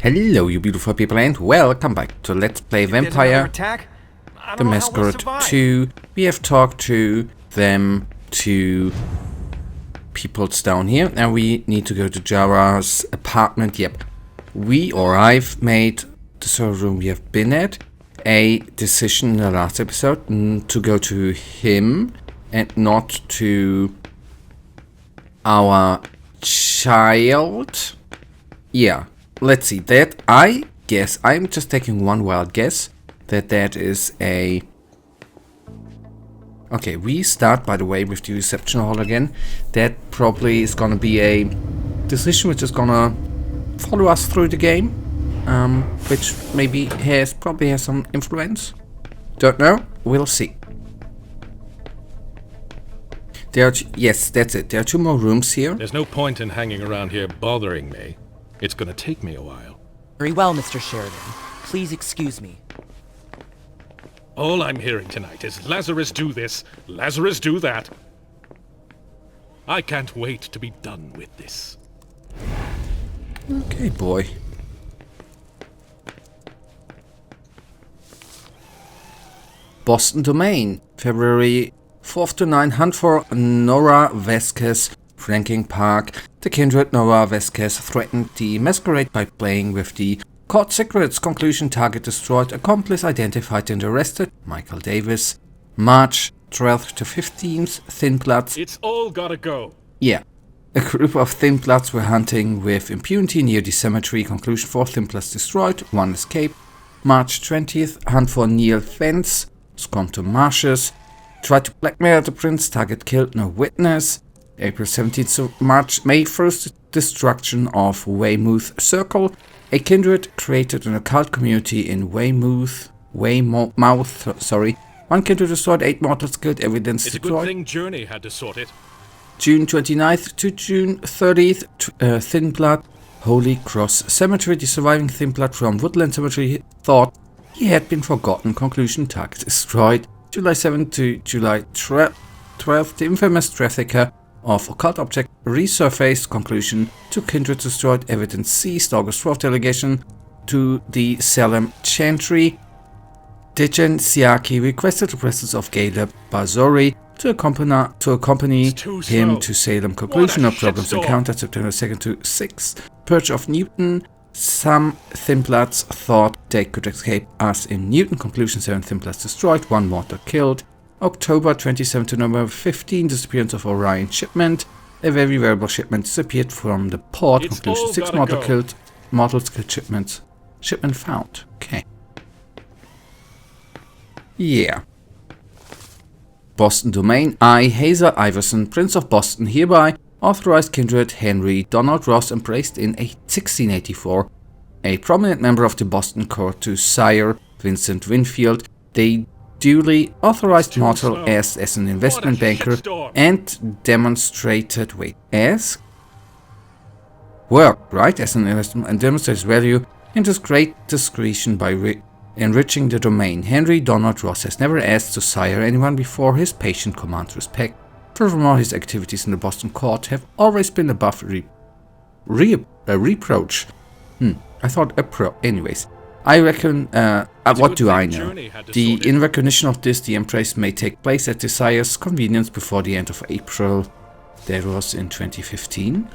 Hello you beautiful people and welcome back to Let's Play Vampire the Masquerade 2. We have talked to them, to peoples down here, and we need to go to Jara's apartment. Yep, I've made the server room we have been at a decision in the last episode to go to him and not to our child. Yeah. Let's see, that I guess, I'm just taking one wild guess, that is a... Okay, we start, by the way, with the reception hall again. That probably is gonna be a decision which is gonna follow us through the game, which maybe probably has some influence. Don't know, we'll see. Yes, that's it, there are 2 more rooms here. There's no point in hanging around here bothering me. It's gonna take me a while. Very well, Mr. Sheridan. Please excuse me. All I'm hearing tonight is Lazarus do this, Lazarus do that. I can't wait to be done with this. Okay, boy. Boston Domain, February 4th to 9, hunt for Nora Vasquez, Franking Park. The kindred Nora Vasquez threatened the Masquerade by playing with the court secrets. Conclusion: target destroyed, accomplice identified and arrested. Michael Davis. March 12th to 15th, Thin Bloods. It's all gotta go. Yeah. A group of Thin Bloods were hunting with impunity near the cemetery. Conclusion: 4 Thin Bloods destroyed, 1 escaped. March 20th, hunt for Neil Fence, Squanto Marshes. Tried to blackmail the prince, target killed, no witness. April 17th to May 1st, destruction of Weymouth Circle. A kindred created an occult community in Weymouth. 1 kindred destroyed, 8 mortals killed, evidence destroyed. It's a good thing Journey had to sort it. June 29th to June 30th, Thin Blood, Holy Cross Cemetery. The surviving Thin Blood from Woodland Cemetery thought he had been forgotten. Conclusion: target destroyed. July 7th to July 12th, the infamous trafficker of occult object resurfaced. Conclusion: 2 kindred destroyed, evidence seized. August 4th, delegation to the Salem Chantry. Dijen Siaki requested the presence of Galeb Bazori to accompany him to Salem. Conclusion: no problems encountered. September 2nd to 6th, Purge of Newton. Some Thin Bloods thought they could escape us in Newton. Conclusion: 7 Thin Bloods destroyed, 1 mortal killed. October 27 to November 15, disappearance of Orion shipment. A very valuable shipment disappeared from the port. Conclusion: 6 mortals killed, shipment found. Okay. Yeah. Boston Domain. I, Hazel Iverson, Prince of Boston, hereby authorized kindred Henry Donald Ross, embraced in 1684, a prominent member of the Boston court, to sire Vincent Winfield. They duly authorized mortal as an investment banker and demonstrated as an investment and demonstrates value and his great discretion by enriching the domain. Henry Donald Ross has never asked to sire anyone before. His patient commands respect. Furthermore, his activities in the Boston court have always been above reproach. I thought anyways. I reckon, what do I know? In recognition of this, the Embrace may take place at the sire's convenience before the end of April. That was in 2015.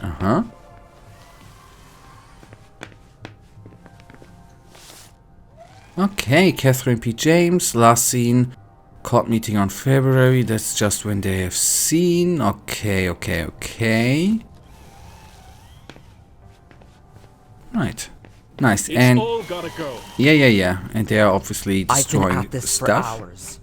Okay, Catherine P. James, last seen. Court meeting on February, that's just when they have seen. Okay. Right. Nice. And all gotta go. Yeah. And they are obviously destroying I've been at this stuff. for hours.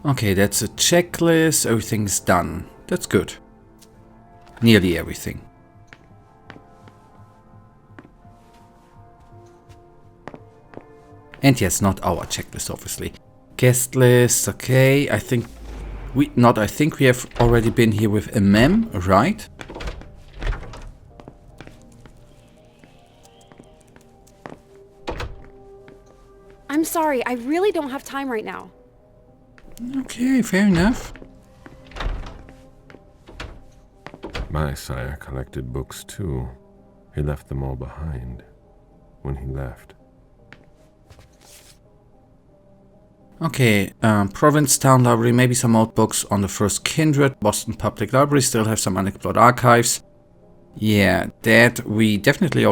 Okay, that's a checklist. Everything's done. That's good. Nearly everything. And yes, not our checklist, obviously. Guest list, okay. I think I think we have already been here with Emem, right? I'm sorry, I really don't have time right now. Okay, fair enough. My sire collected books too. He left them all behind when he left. Okay, Provincetown Library, maybe some old books on the First Kindred. Boston Public Library still have some unexplored archives. Yeah, that we definitely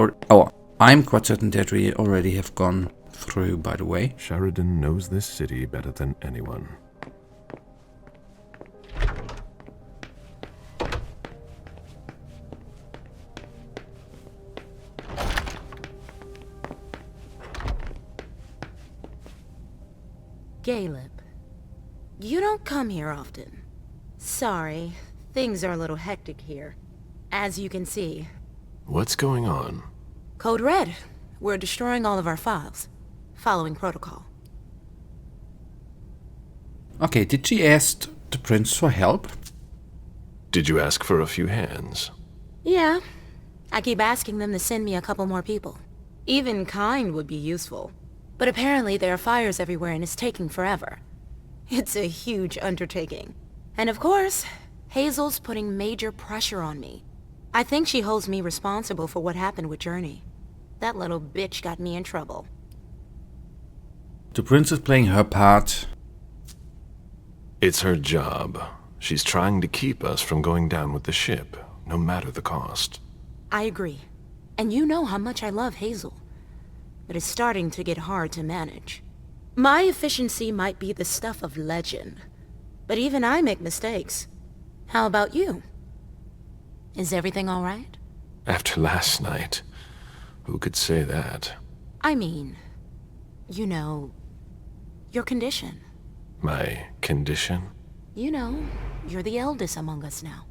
I'm quite certain that we already have gone through, by the way. Sheridan knows this city better than anyone. Galeb, you don't come here often. Sorry, things are a little hectic here. As you can see. What's going on? Code Red. We're destroying all of our files. Following protocol. Okay, did she ask the prince for help? Did you ask for a few hands? Yeah. I keep asking them to send me a couple more people. Even kind would be useful. But apparently there are fires everywhere and it's taking forever. It's a huge undertaking. And of course, Hazel's putting major pressure on me. I think she holds me responsible for what happened with Journey. That little bitch got me in trouble. The prince is playing her part. It's her job. She's trying to keep us from going down with the ship, no matter the cost. I agree. And you know how much I love Hazel. But it's starting to get hard to manage. My efficiency might be the stuff of legend, but even I make mistakes. How about you? Is everything all right? After last night, who could say that? I mean, you know, your condition. My condition? You know, you're the eldest among us now.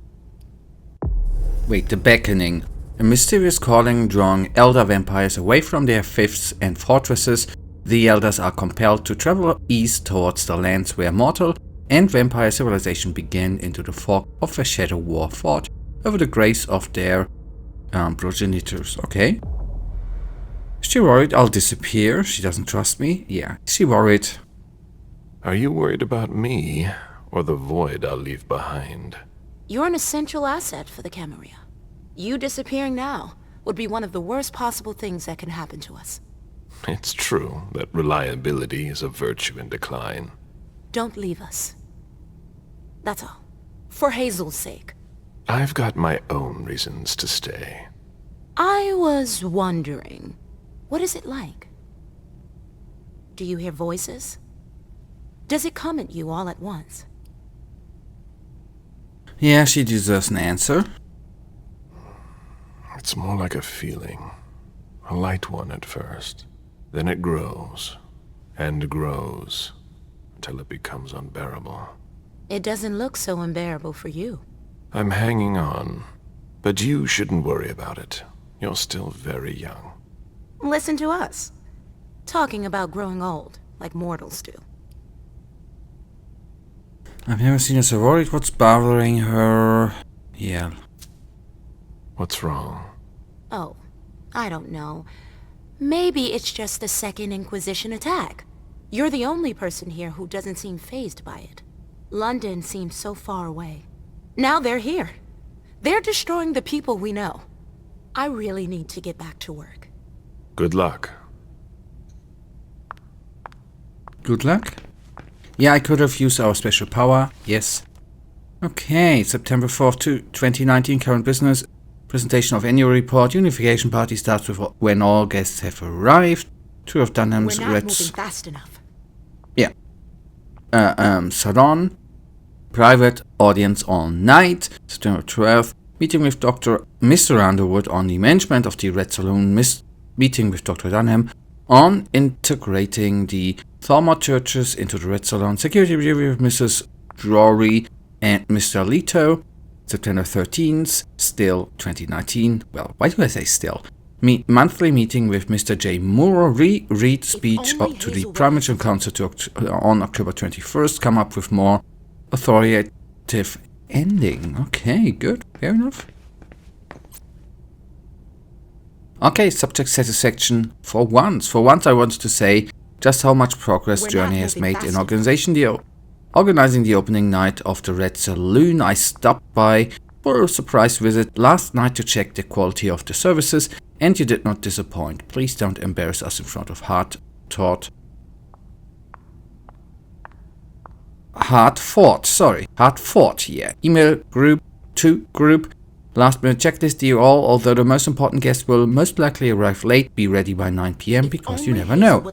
Wait, the beckoning. A mysterious calling drawing elder vampires away from their fiefs and fortresses. The elders are compelled to travel east towards the lands where mortal and vampire civilization began into the fog of a shadow war fought over the graves of their progenitors. Okay. Is she worried I'll disappear? She doesn't trust me? Yeah. Is she worried? Are you worried about me, or the void I'll leave behind? You're an essential asset for the Camarilla. You disappearing now would be one of the worst possible things that can happen to us. It's true that reliability is a virtue in decline. Don't leave us. That's all. For Hazel's sake. I've got my own reasons to stay. I was wondering, what is it like? Do you hear voices? Does it come at you all at once? Yeah, she deserves an answer. It's more like a feeling. A light one at first. Then it grows, and grows, until it becomes unbearable. It doesn't look so unbearable for you. I'm hanging on, but you shouldn't worry about it. You're still very young. Listen to us. Talking about growing old, like mortals do. I've never seen her so worried. What's bothering her? Yeah. What's wrong? Oh, I don't know. Maybe it's just the Second Inquisition attack. You're the only person here who doesn't seem fazed by it. London seems so far away. Now they're here. They're destroying the people we know. I really need to get back to work. Good luck. Good luck. Yeah, I could have used our special power. Yes. Okay, September 4th, 2019, current business. Presentation of annual report. Unification party starts with when all guests have arrived. Tour of Dunham's We're not moving fast enough. Yeah. Salon. Private audience all night. September 12th. Meeting with Mr. Underwood on the management of the Red Saloon. Meeting with Dr. Dunham on integrating the Thormod churches into the Red Salon. Security review with Mrs. Drury and Mr. Leto. September 13th, still 2019. Well, why do I say still? Monthly meeting with Mr. J. Moore. Read speech to the Primate Council on October 21st. Come up with more authoritative ending. Okay, good. Fair enough. Okay, subject satisfaction for once. For once I wanted to say just how much progress Journey has made in organizing the opening night of the Red Saloon. I stopped by for a surprise visit last night to check the quality of the services, and you did not disappoint. Please don't embarrass us in front of Hard Fort, yeah. Email group to group. Last minute checklist, dear all. Although the most important guest will most likely arrive late, be ready by 9 p.m. because you never know.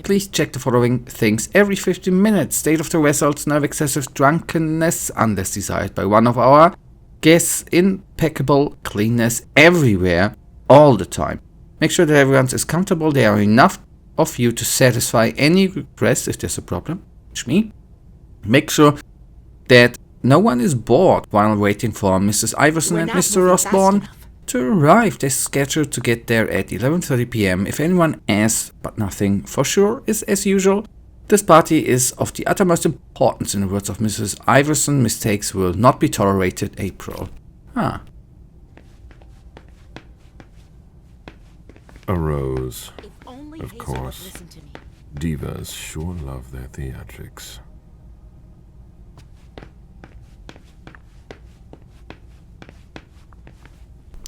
Please check the following things every 15 minutes. State of the vessels, no excessive drunkenness unless desired by one of our guests. Impeccable cleanness everywhere, all the time. Make sure that everyone is comfortable. There are enough of you to satisfy any request if there's a problem, which me. Make sure that no one is bored while waiting for Mrs. Iverson and Mr. Osborne to arrive. They're scheduled to get there at 11:30 p.m. If anyone asks, but nothing for sure is as usual. This party is of the uttermost importance. In the words of Mrs. Iverson, mistakes will not be tolerated. April. Ah. A rose. Of course. Divas sure love their theatrics.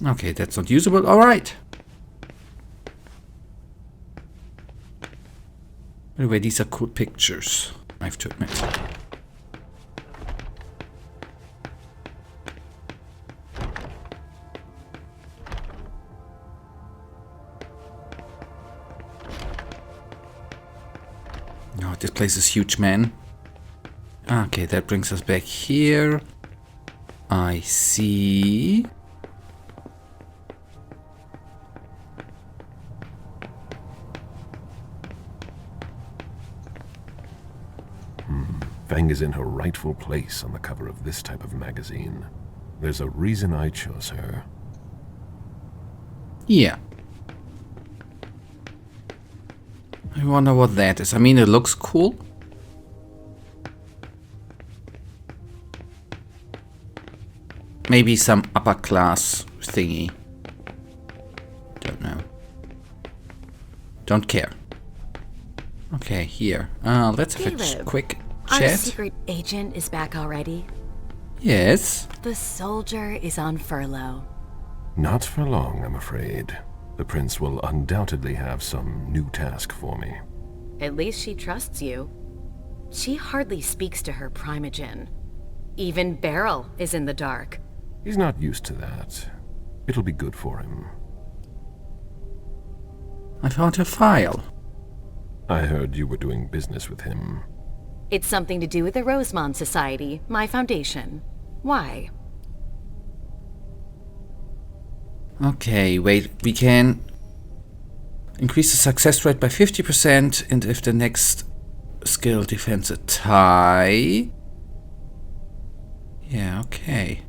Okay, that's not usable. Alright. Anyway, these are cool pictures, I have to admit. Oh, this place is huge, man. Okay, that brings us back here. I see. Fang is in her rightful place on the cover of this type of magazine. There's a reason I chose her. Yeah. I wonder what that is. I mean, it looks cool. Maybe some upper class thingy. Don't know. Don't care. Okay, here. Let's have a quick Our chat. secret agent is back already. Yes. The soldier is on furlough. Not for long, I'm afraid. The prince will undoubtedly have some new task for me. At least she trusts you. She hardly speaks to her primogen. Even Beryl is in the dark. He's not used to that. It'll be good for him. I found a file. I heard you were doing business with him. It's something to do with the Rosemont Society, my foundation. Why? Okay, wait. We can increase the success rate by 50%, and if the next skill defends a tie. Yeah, okay.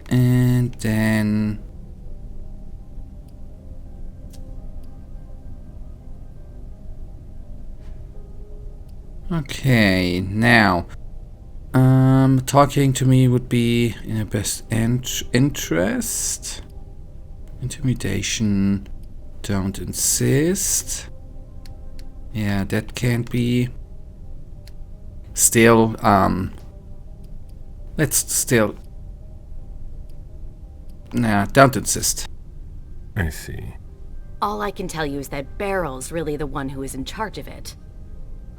And then okay, now talking to me would be in her best interest. Intimidation, don't insist. Yeah, that can't be. Still, let's still. Nah, don't insist. I see. All I can tell you is that Beryl's really the one who is in charge of it.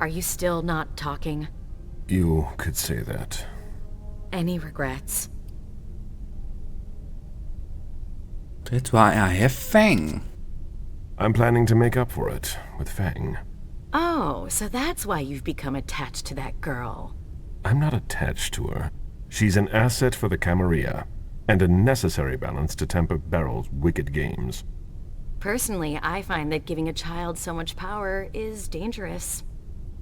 Are you still not talking? You could say that. Any regrets? That's why I have Fang. I'm planning to make up for it with Fang. Oh, so that's why you've become attached to that girl. I'm not attached to her. She's an asset for the Camarilla, and a necessary balance to temper Beryl's wicked games. Personally, I find that giving a child so much power is dangerous.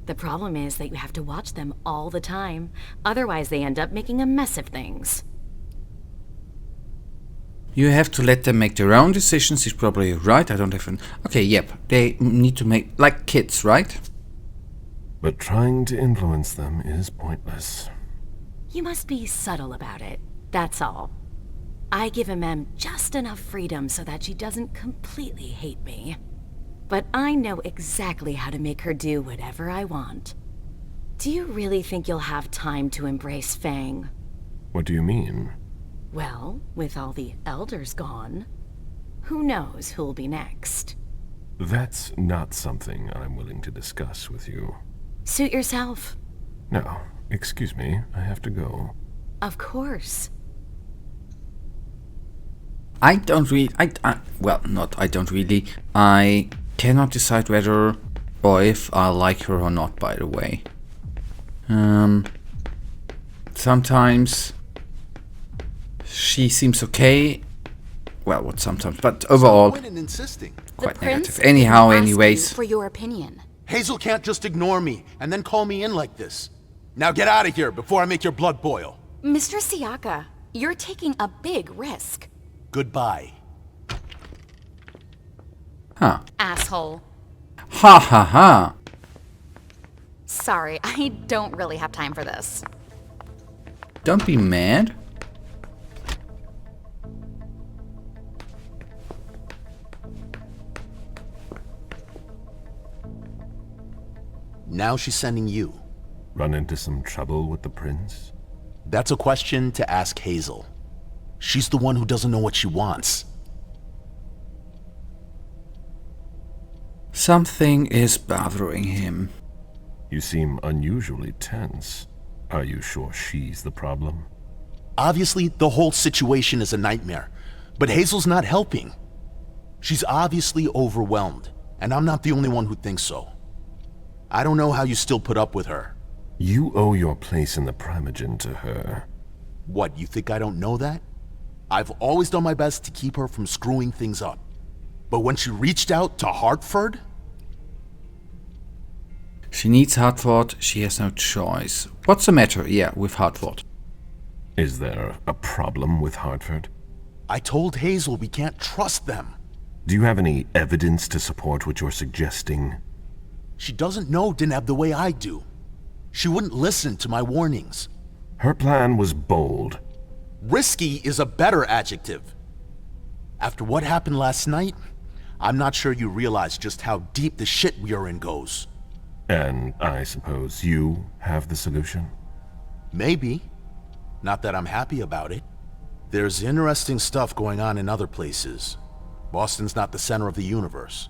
The problem is that you have to watch them all the time. Otherwise, they end up making a mess of things. You have to let them make their own decisions. He's probably right. I don't have an... Okay, yep. They need to make... Like kids, right? But trying to influence them is pointless. You must be subtle about it, that's all. I give Emem just enough freedom so that she doesn't completely hate me. But I know exactly how to make her do whatever I want. Do you really think you'll have time to embrace Fang? What do you mean? Well, with all the elders gone, who knows who'll be next? That's not something I'm willing to discuss with you. Suit yourself. No, excuse me, I have to go. Of course. I don't really... well, not I don't really. I cannot decide whether or if I like her or not, by the way. Sometimes she seems okay. Well, what sometimes, but overall quite negative. Anyhow, anyways. For your opinion. Hazel can't just ignore me and then call me in like this. Now get out of here before I make your blood boil. Mr. Siaka, you're taking a big risk. Goodbye. Huh. Asshole. Ha ha ha. Sorry, I don't really have time for this. Don't be mad. Now she's sending you. Run into some trouble with the prince? That's a question to ask Hazel. She's the one who doesn't know what she wants. Something is bothering him. You seem unusually tense. Are you sure she's the problem? Obviously, the whole situation is a nightmare, but Hazel's not helping. She's obviously overwhelmed, and I'm not the only one who thinks so. I don't know how you still put up with her. You owe your place in the Primogen to her. What, you think I don't know that? I've always done my best to keep her from screwing things up. But when she reached out to Hartford... She needs Hartford, she has no choice. What's the matter, with Hartford? Is there a problem with Hartford? I told Hazel we can't trust them. Do you have any evidence to support what you're suggesting? She doesn't know Deneb the way I do. She wouldn't listen to my warnings. Her plan was bold. Risky is a better adjective. After what happened last night, I'm not sure you realize just how deep the shit we are in goes. And I suppose you have the solution? Maybe. Not that I'm happy about it. There's interesting stuff going on in other places. Boston's not the center of the universe.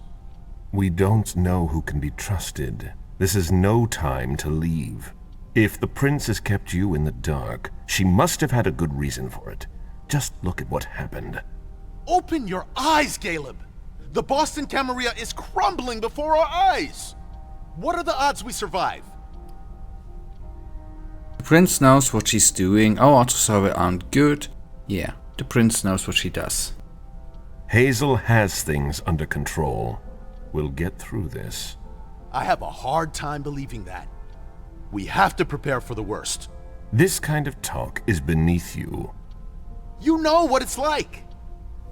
We don't know who can be trusted. This is no time to leave. If the prince has kept you in the dark, she must have had a good reason for it. Just look at what happened. Open your eyes, Galeb! The Boston Camarilla is crumbling before our eyes! What are the odds we survive? The prince knows what she's doing. Our autosurvey aren't good. Yeah, the prince knows what she does. Hazel has things under control. We'll get through this. I have a hard time believing that. We have to prepare for the worst. This kind of talk is beneath you. You know what it's like!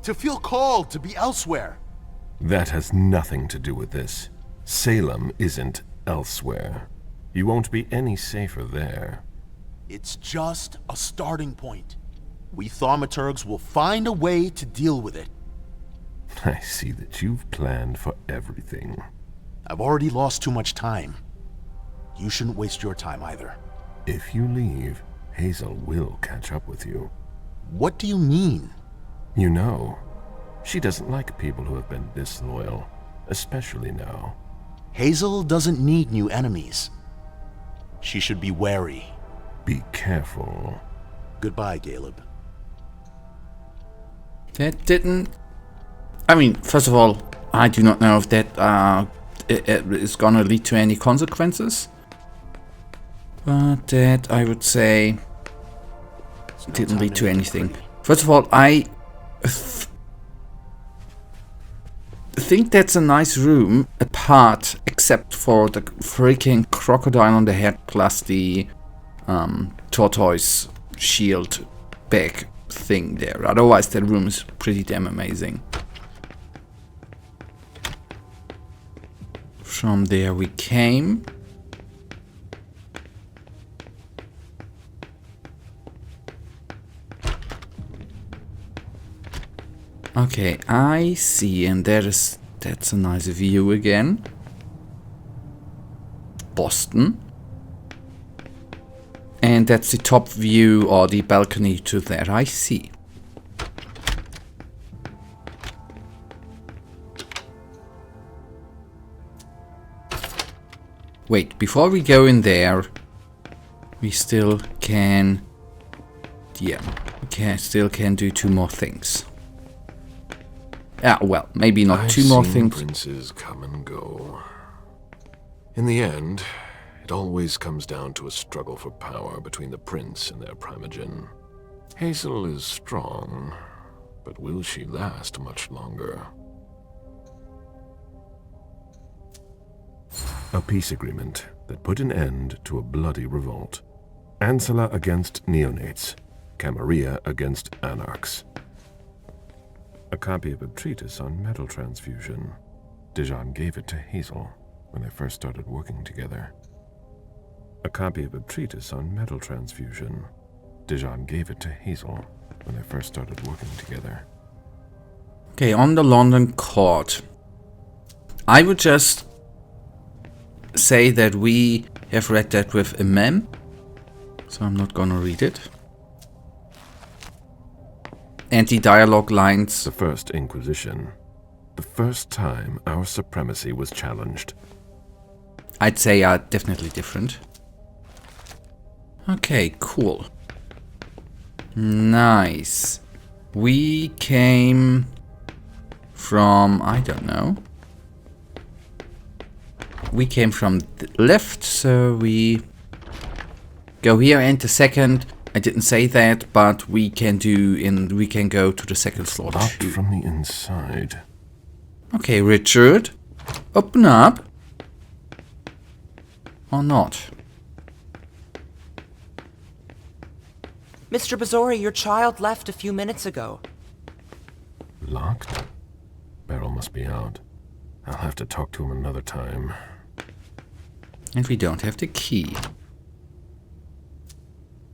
To feel called to be elsewhere. That has nothing to do with this. Salem isn't elsewhere. You won't be any safer there. It's just a starting point. We thaumaturgs will find a way to deal with it. I see that you've planned for everything. I've already lost too much time. You shouldn't waste your time either. If you leave, Hazel will catch up with you. What do you mean? You know, she doesn't like people who have been disloyal, especially now. Hazel doesn't need new enemies. She should be wary. Be careful. Goodbye, Galeb. That didn't... I mean, first of all, I do not know if that is gonna lead to any consequences. But that, I would say, didn't lead to anything. First of all, I think that's a nice room, apart, except for the freaking crocodile on the head, plus the tortoise shield bag thing there. Otherwise, that room is pretty damn amazing. From there we came. Okay, I see, and that's a nice view again. Boston. And that's the top view or the balcony to there, I see. Wait, before we go in there, we still can... Yeah, we still can do 2 more things. Ah, well, maybe not 2 more things. Princes come and go. In the end, it always comes down to a struggle for power between the prince and their primogen. Hazel is strong, but will she last much longer? A peace agreement that put an end to a bloody revolt. Ancilla against neonates. Camarilla against anarchs. A copy of a treatise on metal transfusion. Dijon gave it to Hazel when they first started working together. A copy of a treatise on metal transfusion. Dijon gave it to Hazel when they first started working together. Okay, on the London court. I would just say that we have read that with Emem, so I'm not gonna read it. And the dialogue lines. The First Inquisition. The first time our supremacy was challenged. I'd say are definitely different. Okay, cool. Nice. We came from, I don't know. We came from the left, so we go here and the second. I didn't say that, but we can go to the second slot. Locked from the inside. Okay, Richard. Open up. Or not. Mr. Bazori, your child left a few minutes ago. Locked? Beryl must be out. I'll have to talk to him another time. And we don't have the key.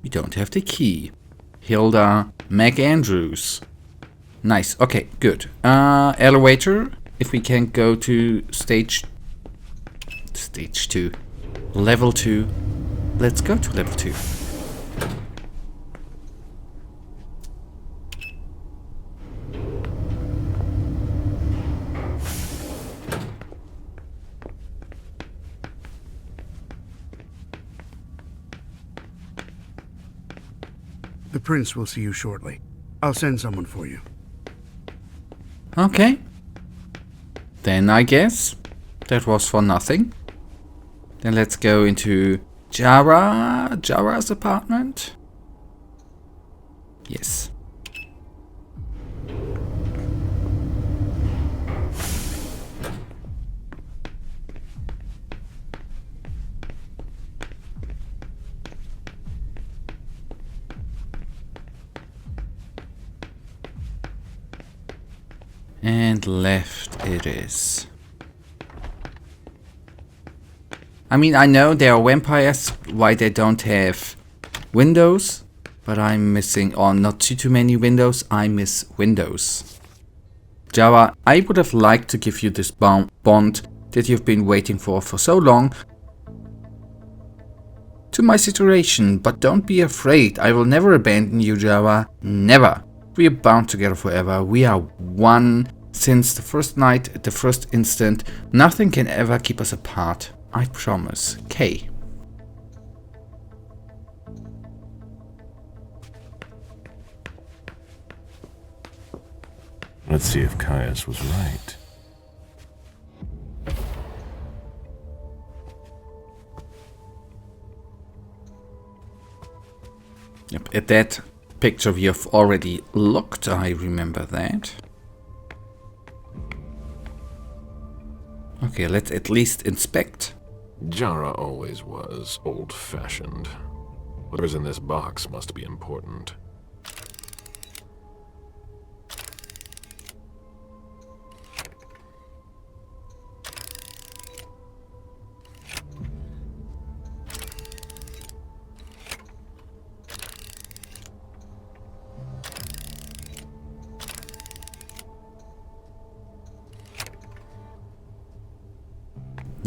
We don't have the key. Hilda McAndrews. Nice. Okay, good. Elevator. If we can go to stage 2. Level 2. Let's go to level 2. The prince will see you shortly. I'll send someone for you. Okay. Then I guess that was for nothing. Then let's go into Jara's apartment. Yes. And left it is. I mean, I know there are vampires, why they don't have windows, but I'm missing, or not too many windows, I miss windows. Jara, I would have liked to give you this bond that you've been waiting for so long to my situation, but don't be afraid, I will never abandon you, Jara, never. We are bound together forever, we are one. Since the first night, at the first instant, nothing can ever keep us apart. I promise. K. Let's see if Caius was right. Yep, at that picture we have already looked, I remember that. Okay, let's at least inspect. Jara always was old-fashioned. Whatever's in this box must be important.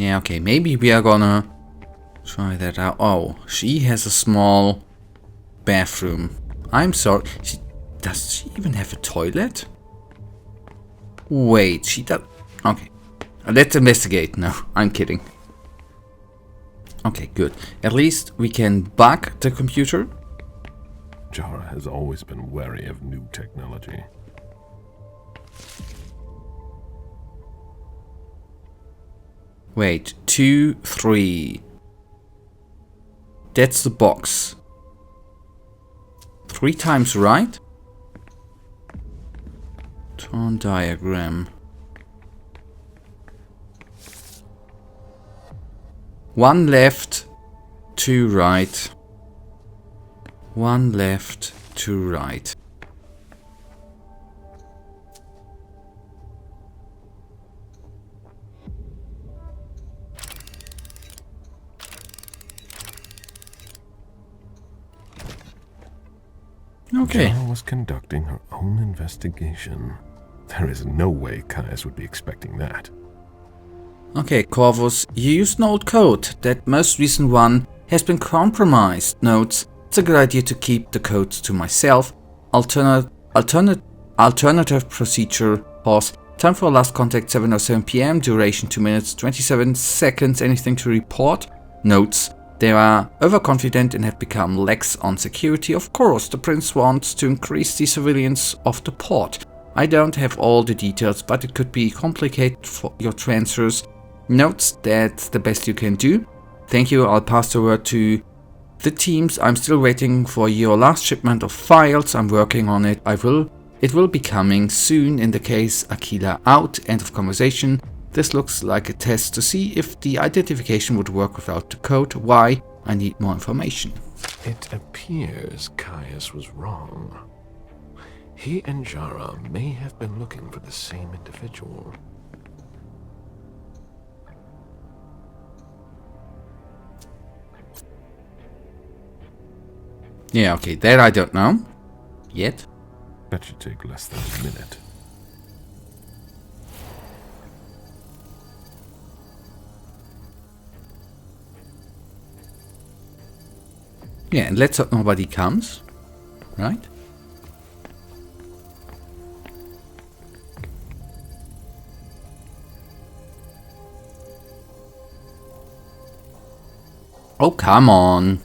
Yeah, okay, maybe we are gonna try that out. Oh, she has a small bathroom. I'm sorry. Does she even have a toilet? Wait, she does. Okay. Let's investigate. No, I'm kidding. Okay, good. At least we can bug the computer. Jara has always been wary of new technology. Wait, 2, 3. That's the box. 3 times right? Torn diagram. 1 left, 2 right. 1 left, 2 right. Okay. Jara was conducting her own investigation. There is no way Caius would be expecting that. Okay, Corvus, you used an old code. That most recent one has been compromised. Notes, it's a good idea to keep the codes to myself. Alternative procedure. Pause. Time for last contact 7:07 PM. Duration 2 minutes 27 seconds. Anything to report? Notes. They are overconfident and have become lax on security. Of course, the prince wants to increase the surveillance of the port. I don't have all the details, but it could be complicated for your transfers. Notes, that's the best you can do. Thank you, I'll pass the word to the teams. I'm still waiting for your last shipment of files. I'm working on it. It will be coming soon. In the case Aquila out. End of conversation. This looks like a test to see if the identification would work without the code. Why? I need more information. It appears Caius was wrong. He and Jara may have been looking for the same individual. Yeah, okay, that I don't know. Yet. That should take less than a minute. Yeah, and let's hope nobody comes. Right? Oh, come on.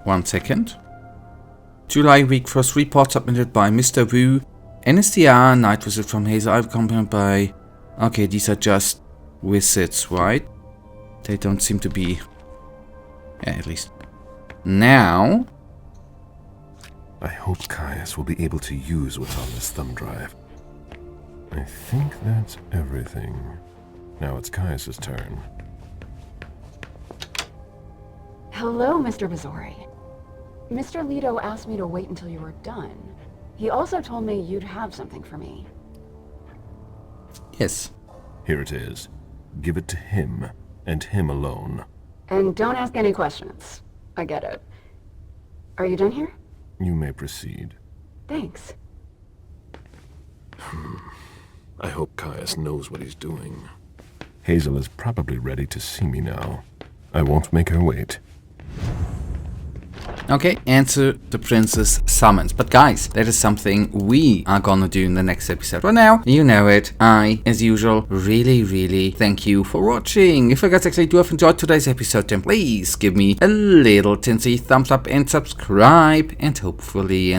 One second. July week, first report submitted by Mr. Wu. NSDR, night visit from Hazel, accompanied by... Okay, these are just visits, right? They don't seem to be... Yeah, at least. Now... I hope Caius will be able to use what's on this thumb drive. I think that's everything. Now it's Caius's turn. Hello, Mr. Bazori. Mr. Leto asked me to wait until you were done. He also told me you'd have something for me. Yes. Here it is. Give it to him, and him alone. And don't ask any questions. I get it. Are you done here? You may proceed. Thanks. I hope Caius knows what he's doing. Hazel is probably ready to see me now. I won't make her wait. Okay, answer the prince's summons. But guys, that is something we are gonna do in the next episode. For now, you know it. I, as usual, really thank you for watching. If you guys actually do have enjoyed today's episode, then please give me a little tinsy thumbs up and subscribe. And hopefully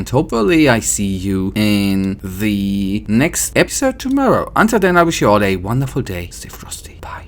I see you in the next episode tomorrow. Until then, I wish you all a wonderful day. Stay frosty. Bye.